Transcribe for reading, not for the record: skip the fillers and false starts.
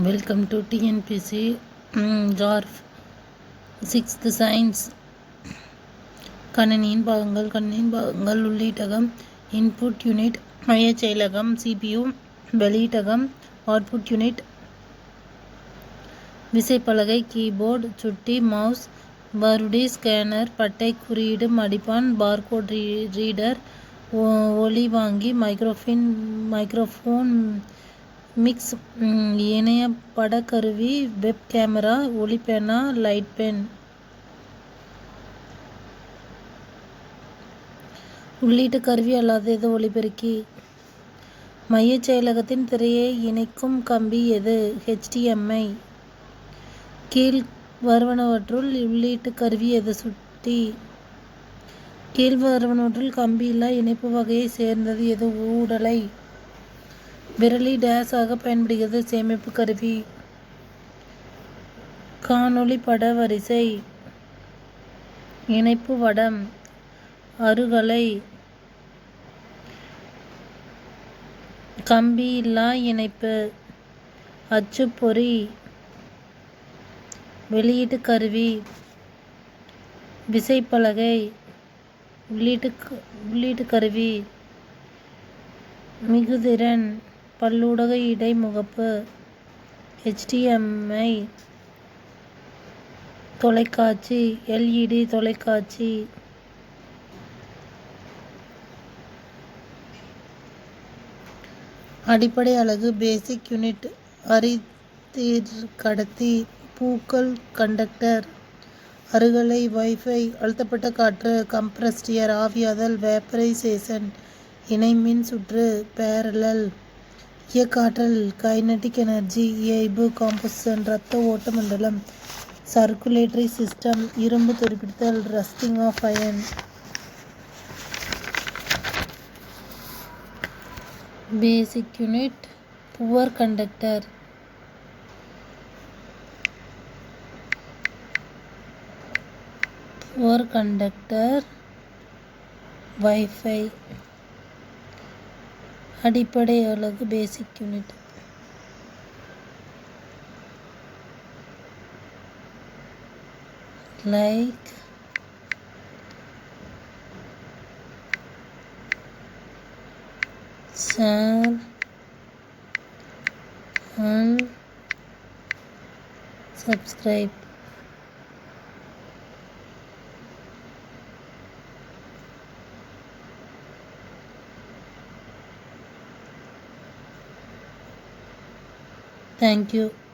Welcome to TNPSC ஜார்ஃப் sixth science. கணினியின் பாகங்கள் உள்ளீட்டகம் இன்புட் யூனிட், மைய செயலகம் சிபியு, வெளியீட்டகம் அவுட்புட் யூனிட், விசைப்பலகை கீபோர்டு, சுட்டி மவுஸ், வருடி ஸ்கேனர், பட்டை குறியீடு மடிப்பான், பார்கோட் ரீடர், ஒலிவாங்கி, மைக்ரோஃபோன், மிக்ஸ், இணைய படக்கருவி, வெப் கேமரா, ஒளிப்பேனா, லைட் பென். உள்ளீட்டு கருவி அல்லாதது ஒலிபெருக்கி. மைய செயலகத்தின் திரையை இணைக்கும் கம்பி எது? HDMI. கீழ் வருவனவற்றுள் உள்ளீட்டு கருவி எது? சுட்டி. கீழ் வருவனவற்றுள் கம்பி இல்லா இணைப்பு வகையை சேர்ந்தது எது? ஊடலை. விரலி டேஸ் ஆக பயன்படுகிறது? சேமிப்பு கருவி. காணொளி பட வரிசை. இணைப்பு வடம். அருகலை. கம்பி இல்லா இணைப்பு. அச்சுப்பொறி. வெளியீட்டு கருவி. விசைப்பலகை. உள்ளீட்டு கருவி. மிகுதிறன். பல்லூடக இடைமுகப்பு. HDMI. தொலைக்காட்சி. LED தொலைக்காட்சி. அடிப்படை அலகு பேசிக் யூனிட். கடத்தி. பூக்கள் கண்டக்டர். அருகலை. வைஃபை. அழுத்தப்பட்ட காற்று. Compressed air. ஆவியாதல். வேப்பரைசேஷன். இணை மின் சுற்று. பேரலல். இயக்காற்றல். Kinetic energy. இயைபு. காம்போசிஷன். இரத்த ஓட்ட மண்டலம். Circulatory system. இரும்பு துருப்பிடித்தல். Rusting of iron. Basic unit. Poor conductor. Poor conductor. Wifi. அடிப்படை அலகு basic unit. Like, share and subscribe. Thank you.